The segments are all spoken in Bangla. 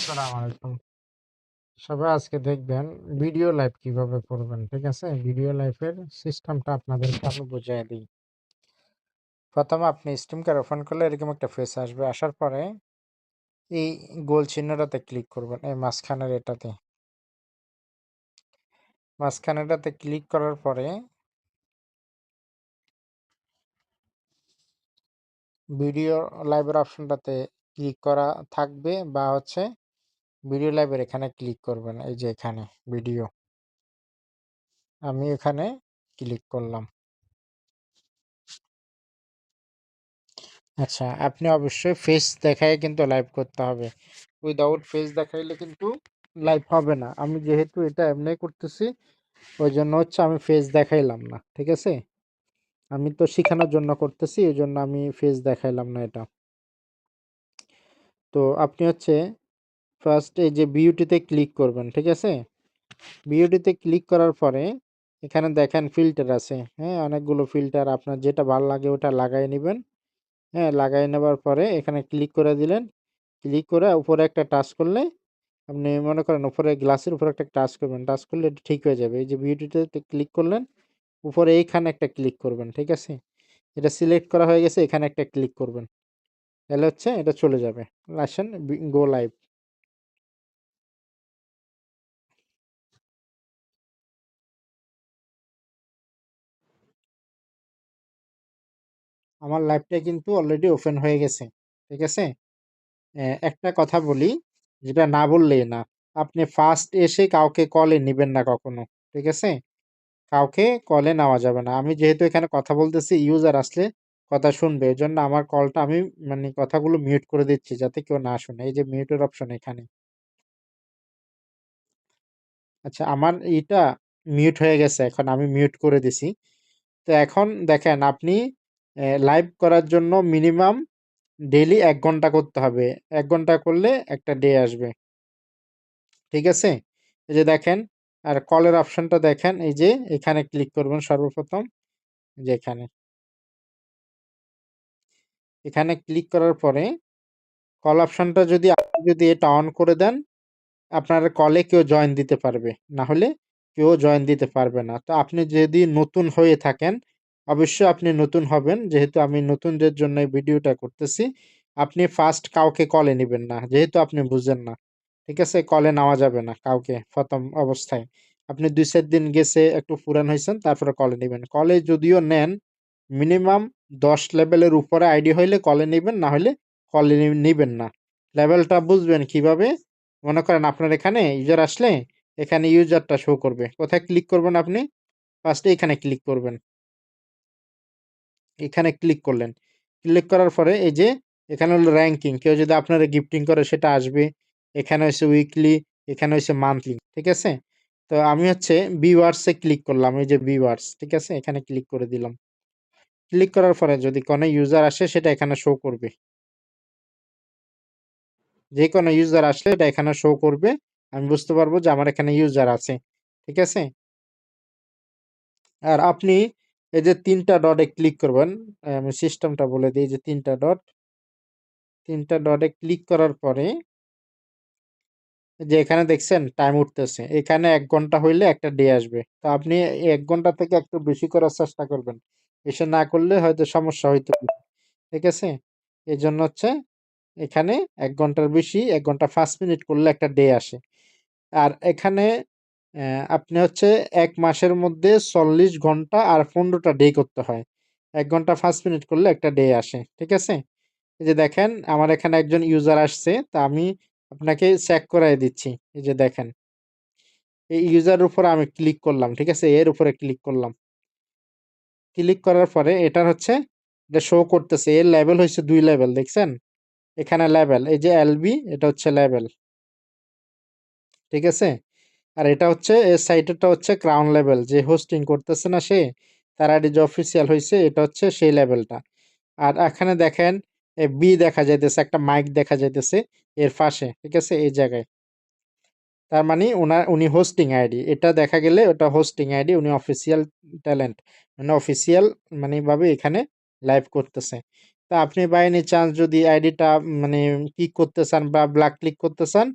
আসসালামু আলাইকুম। সবাই আজকে দেখবেন ভিডিও লাইভ কিভাবে করবেন। ঠিক আছে? ভিডিও লাইভের সিস্টেমটা আপনাদেরকে আমি বুঝিয়ে দিই। প্রথমে আপনি স্ট্রিমকে ওপেন করলে এরকম একটা ফেস আসবে। আসার পরে এই গোল চিহ্নটাতে ক্লিক করবেন। এই মাঝখানেটাতে ক্লিক করার পরে ভিডিও লাইভের অপশনটাতে ক্লিক করা থাকবে বা ভিডিও লাইভের এখানে ক্লিক করবেন। এই যে এখানে ভিডিও। আমি এখানে ক্লিক করলাম। আচ্ছা, আপনি অবশ্যই ফেস দেখায় কিন্তু লাইভ করতে হবে। উইদাউট ফেস দেখাইলে কিন্তু লাইভ হবে না। আমি যেহেতু এটা এমনি করতেছি, ওই জন্য আমি ফেস দেখাইলাম না। ঠিক আছে? আমি তো শেখানোর জন্য করতেছি, ওই জন্য আমি ফেস দেখাইলাম না এটা। তো আপনি ফার্স্ট এই যে বিউটিতে ক্লিক করবেন। ঠিক আছে? বিউটিতে ক্লিক করার পরে এখানে দেখেন ফিল্টার আছে। হ্যাঁ, অনেকগুলো ফিল্টার, আপনার যেটা ভালো লাগে ওটা লাগাই নেবেন। হ্যাঁ, লাগাই নেবার পরে এখানে ক্লিক করে দিলেন। ক্লিক করে উপরে একটা টাচ করলে, আপনি মনে করেন উপরে গ্লাসের উপরে একটা টাচ করবেন। টাচ করলে এটা ঠিক হয়ে যাবে। এই যে বিউটিতে ক্লিক করলেন, উপরে এইখানে একটা ক্লিক করবেন। ঠিক আছে? এটা সিলেক্ট করা হয়ে গেছে, এখানে একটা ক্লিক করবেন। তাহলে এটা চলে যাবে। আসেন গো লাইভ। আমার লাইভটা কিন্তু অলরেডি ওপেন হয়ে গেছে। ঠিক আছে? একটা কথা বলি, যেটা না বললেই না। আপনি ফার্স্ট এসে কাউকে কলে নিবেন না কখনো। ঠিক আছে? কাউকে কলে নেওয়া যাবে না। আমি যেহেতু এখানে কথা বলতেছি, ইউজার আসলে কথা শুনবে। এজন্য আমার কলটা আমি মানে কথাগুলো মিউট করে দিচ্ছি যাতে কেউ না শুনে। এই যে মিউটের অপশন এখানে। আচ্ছা, আমার এটা মিউট হয়ে গেছে। এখন আমি মিউট করে দিছি। তো এখন দেখেন আপনি লাইভ করার জন্য মিনিমাম ডেইলি ১ ঘন্টা করতে হবে। ১ ঘন্টা করলে একটা ডে আসবে। ঠিক আছে? এই যে দেখেন, আর কলের অপশনটা দেখেন, এই যে এখানে ক্লিক করবেন সর্বপ্রথম। যে এখানে ক্লিক করার পরে কল অপশনটা যদি এটা অন করে দেন, আপনার কলে কেউ জয়েন দিতে পারবে। না হলে কেউ জয়েন দিতে পারবে না। তো আপনি যদি নতুন হয়ে থাকেন, অবশ্যই আপনি নতুন হবেন। যেহেতু আমি নতুনদের জন্য এই ভিডিওটা করতেছি। আপনি ফার্স্ট কাউকে কলে নিবেন না। যেহেতু আপনি বুঝেন না। ঠিক আছে? কলে নেওয়া যাবে না কাউকে ১ম অবস্থায়। আপনি ২-৪ দিন গেছে, একটু পুরান হইছেন, তারপরে কলে নিবেন। কলে যদিও নেন, মিনিমাম ১০ লেভেলের উপরে আইডি হইলে কলে নিবেন, না হলে কলে নিবেন না। লেভেলটা বুঝবেন কিভাবে? মনে করেন আপনার এখানে ইউজার আসলে এখানে ইউজারটা শো করবে। কোথায় ক্লিক করবেন আপনি? ফার্স্টে এখানে ক্লিক করবেন। এখানে ক্লিক করলেন। ক্লিক করার পরে এই যে এখানে হলো র‍্যাংকিং। কেউ যদি আপনারে গিফটিং করে সেটা আসবে। এখানে উইকলি, এখানে মান্থলি। ঠিক আছে? তো আমি ভিউয়ার্স এ ক্লিক করলাম। এই যে ভিউয়ার্স। ঠিক আছে? এখানে ক্লিক করে দিলাম। ক্লিক করার পরে যদি কোনো ইউজার আসে সেটা এখানে শো করবে। যেকোনো ইউজার আসলে এটা এখানে শো করবে। আমি বুঝতে পারবো যে আমার এখানে ইউজার আছে। ঠিক আছে? আর আপনি এই যে ৩ টা ডটে ক্লিক করবেন। আমি সিস্টেমটা বলে দেই যে ৩ টা ডট। ৩ টা ডটে ক্লিক করার পরে যে এখানে দেখছেন টাইম উঠতেছে। এখানে ১ ঘন্টা হইলে একটা ডে আসবে। তো আপনি ১ ঘন্টা থেকে একটু বেশি করার চেষ্টা করবেন। বেশি না করলে হয়তো সমস্যা হইতে পারে। ঠিক আছে? এজন্য এখানে ১ ঘন্টার বেশি, ১ ঘন্টা ৫ মিনিট করলে একটা ডে আসে। আর এখানে আপনি ১ মাসের মধ্যে ৪০ ঘন্টা আর ১৫ টা ডে করতে হয়। ১ ঘন্টা ৫ মিনিট করলে একটা ডে আসে। ঠিক আছে? এই যে দেখেন আমার এখানে একজন ইউজার আসছে। তা আমি আপনাকে চেক করায় দিচ্ছি। এই যে দেখেন। এই ইউজারের উপরে আমি ক্লিক করলাম। ঠিক আছে? এর উপরে ক্লিক করলাম। ক্লিক করার পরে এটা শো করতেছে। এর লেভেল ২ লেভেল দেখছেন? এখানে লেভেল। এই যে এলবি, এটা লেভেল। ঠিক আছে? আর এটা এর সাইটেরটা ক্রাউন লেভেল। যে হোস্টিং করতেছে না সে, তার আইডি যে অফিসিয়াল হইছে এটা সেই লেভেলটা। আর এখানে দেখেন বি দেখা যাইতেছে, একটা মাইক দেখা যাইতেছে এর পাশে। ঠিক আছে? এই জায়গায়। তার মানে উনি হোস্টিং আইডি। এটা দেখা গেলে ওটা হোস্টিং আইডি। উনি অফিসিয়াল ট্যালেন্ট। মানে অফিসিয়াল ভাবে এখানে লাইভ করতেছে। তা আপনি বাই এনি চান্স যদি আইডিটা মানে ক্লিক করতে চান বা ব্ল্যাক ক্লিক করতে চান,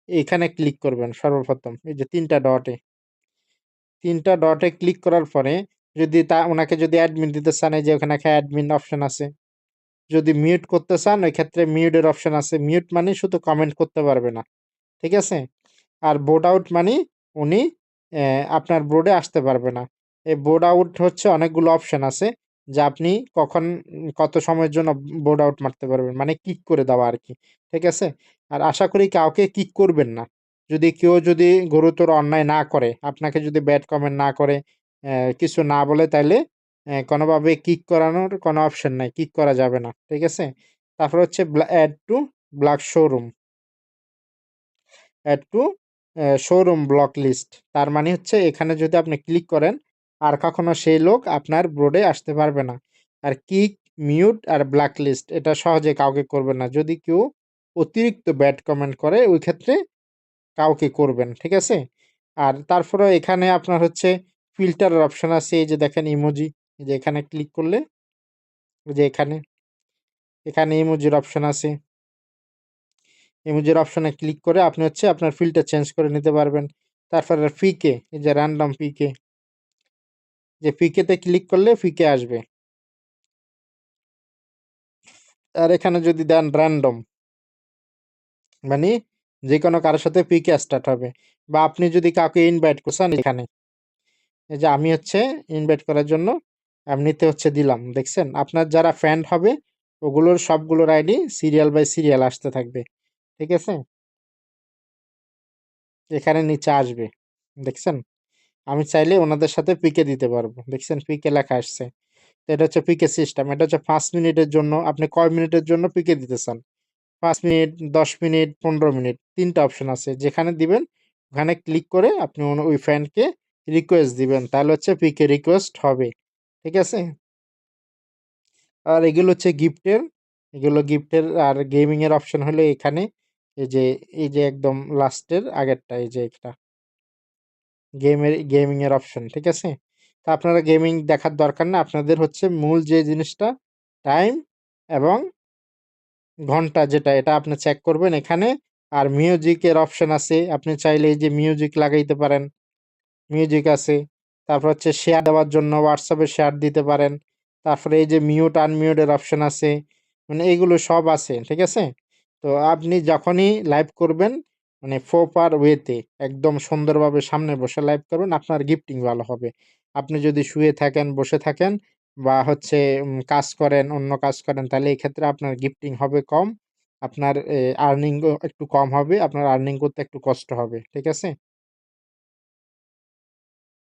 এখানে ক্লিক করবেন সর্বপ্রথম এই যে ৩ টা ডটে। ৩ টা ডটে ক্লিক করার পরে যদি উনাকে যদি অ্যাডমিন দিতে চান এই যে ওখানে একটা অ্যাডমিন অপশন আছে। যদি মিউট করতে চান ওই ক্ষেত্রে মিউট এর অপশন আছে। মিউট মানে শুধু কমেন্ট করতে পারবে না। ঠিক আছে? আর বোর্ড আউট মানে উনি আপনার বোর্ডে আসতে পারবে না। এই বোর্ড আউট হচ্ছে অনেকগুলো অপশন আছে যা আপনি কখন কত সময়ের জন্য বোর্ড আউট মারতে পারবেন। মানে কিক করে দেওয়া আরকি। ঠিক আছে? আর আশা করি কাউকে কিক করবেন না। কেউ যদি গুরুতর অন্যায় না করে, আপনাকে যদি ব্যাড কমেন্ট না করে, কিছু না বলে তাইলে কোনোভাবে কিক করানোর কোনো অপশন নাই। কিক করা যাবে না। ঠিক আছে? তারপর হচ্ছে add to block showroom. Add to showroom block list. তার মানে হচ্ছে এখানে যদি আপনি ক্লিক করেন, আর কখনো সেই লোক আপনার বোর্ডে আসতে পারবে না। আর কিক, মিউট আর ব্ল্যাক লিস্ট এটা সহজে কাউকে করবেন না। যদি কেউ অতিরিক্ত ব্যাড কমেন্ট করে ওই ক্ষেত্রে কাউকে করবেন। ঠিক আছে? আর তারপরেও এখানে আপনার হচ্ছে ফিল্টারের অপশন আছে। এই যে দেখেন ইমোজি। এই যে এখানে ক্লিক করলে এই যে এখানে ইমোজির অপশন আছে। ইমোজির অপশনে ক্লিক করে আপনি হচ্ছে আপনার ফিল্টার চেঞ্জ করে নিতে পারবেন। তারপরে পিকে, এই যে র‍্যান্ডম পিকে, যে পিকে তে ক্লিক করলে পিকে আসবে। আর এখানে যদি দেন র‍্যান্ডম মানে যেকোনো কারো সাথে পিকে স্টার্ট হবে। বা আপনি যদি কাউকে ইনভাইট করছেন এখানে, এই যে আমি হচ্ছে ইনভাইট করার জন্য এমনিতে হচ্ছে দিলাম। দেখছেন? আপনার যারা ফ্রেন্ড হবে ওগুলোর সবগুলোর আইডি সিরিয়াল বাই সিরিয়াল আসতে থাকবে। ঠিক আছে? এখানে নিচে আসবে। দেখছেন? আমি চাইলে ওনাদের সাথে পিকে দিতে পারবো। দেখছেন পিকে লেখা আসছে। তো এটা হচ্ছে পিকে সিস্টেম। এটা হচ্ছে ৫ মিনিটের জন্য আপনি কয় মিনিটের জন্য পিকে দিতে চান? ৫ মিনিট, ১০ মিনিট, ১৫ মিনিট ৩ টা অপশন আছে। যেখানে দিবেন ওখানে ক্লিক করে আপনি ওই ফ্রেন্ডকে রিকোয়েস্ট দিবেন। তাহলে হচ্ছে পিকে রিকোয়েস্ট হবে। ঠিক আছে? আর এগুলো হচ্ছে গিফটের। এগুলো গিফটের আর গেমিং এর অপশন হলো এখানে। এই যে একদম লাস্টের আগেরটা এই যে এটা। গেমিং এর অপশন। ঠিক আছে? তো আপনারা গেমিং দেখার দরকার না। আপনাদের হচ্ছে মূল যে জিনিসটা টাইম এবং ঘন্টা যেটা এটা আপনি চেক করবেন এখানে। আর মিউজিকের অপশন আছে। আপনি চাইলে এই যে মিউজিক লাগাইতে পারেন। মিউজিক আছে। তারপর হচ্ছে শেয়ার দেওয়ার জন্য WhatsApp এ শেয়ার দিতে পারেন। তারপরে এই যে মিউট আনমিউট এর অপশন আছে। মানে এগুলো সব আছে। ঠিক আছে? তো আপনি যখনই লাইভ করবেন মানে প্রপার ওয়েতে একদম সুন্দরভাবে সামনে বসে লাইভ করবেন, আপনার গিফটিং ভালো হবে। আপনি যদি শুয়ে থাকেন, বসে থাকেন বা হচ্ছে কাজ করেন, অন্য কাজ করেন তাহলে এক্ষেত্রে আপনার গিফটিং হবে কম। আপনার আর্নিং ও একটু কম হবে। আপনার আর্নিং করতে একটু কষ্ট হবে। ঠিক আছে?